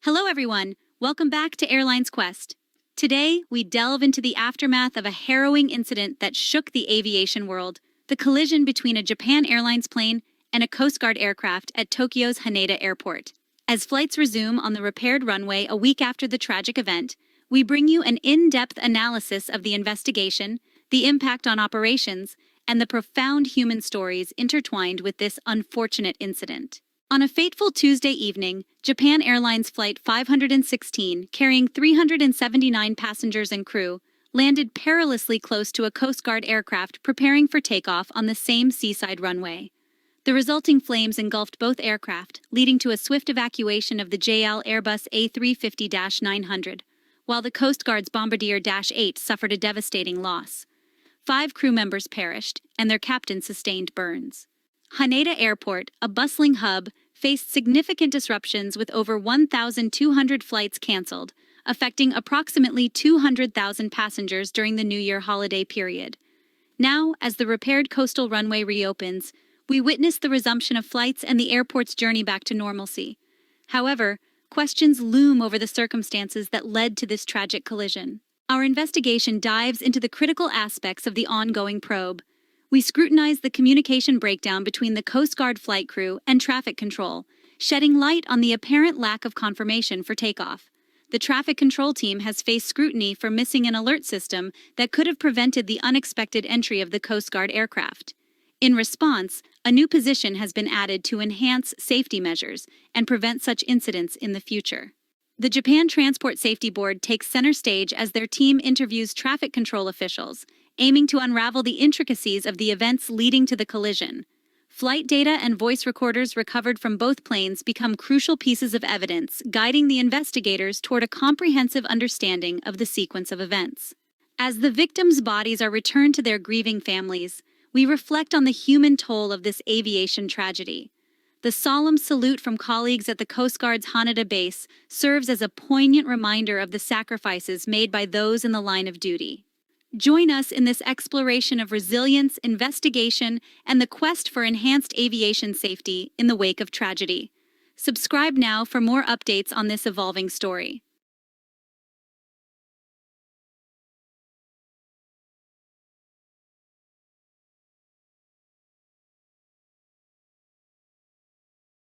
Hello everyone, welcome back to Airlines Quest. Today, we delve into the aftermath of a harrowing incident that shook the aviation world, the collision between a Japan Airlines plane and a Coast Guard aircraft at Tokyo's Haneda Airport. As flights resume on the repaired runway a week after the tragic event, we bring you an in-depth analysis of the investigation, the impact on operations, and the profound human stories intertwined with this unfortunate incident. On a fateful Tuesday evening, Japan Airlines Flight 516, carrying 379 passengers and crew, landed perilously close to a Coast Guard aircraft preparing for takeoff on the same seaside runway. The resulting flames engulfed both aircraft, leading to a swift evacuation of the JL Airbus A350-900, while the Coast Guard's Bombardier Dash 8 suffered a devastating loss. 5 crew members perished, and their captain sustained burns. Haneda Airport, a bustling hub, faced significant disruptions with over 1,200 flights canceled, affecting approximately 200,000 passengers during the New Year holiday period. Now, as the repaired coastal runway reopens, we witness the resumption of flights and the airport's journey back to normalcy. However, questions loom over the circumstances that led to this tragic collision. Our investigation dives into the critical aspects of the ongoing probe. We scrutinize the communication breakdown between the Coast Guard flight crew and traffic control, shedding light on the apparent lack of confirmation for takeoff. The traffic control team has faced scrutiny for missing an alert system that could have prevented the unexpected entry of the Coast Guard aircraft. In response, a new position has been added to enhance safety measures and prevent such incidents in the future. The Japan Transport Safety Board takes center stage as their team interviews traffic control officials, aiming to unravel the intricacies of the events leading to the collision. Flight data and voice recorders recovered from both planes become crucial pieces of evidence, guiding the investigators toward a comprehensive understanding of the sequence of events. As the victims' bodies are returned to their grieving families, we reflect on the human toll of this aviation tragedy. The solemn salute from colleagues at the Coast Guard's Haneda base serves as a poignant reminder of the sacrifices made by those in the line of duty. Join us in this exploration of resilience, investigation, and the quest for enhanced aviation safety in the wake of tragedy. Subscribe now for more updates on this evolving story.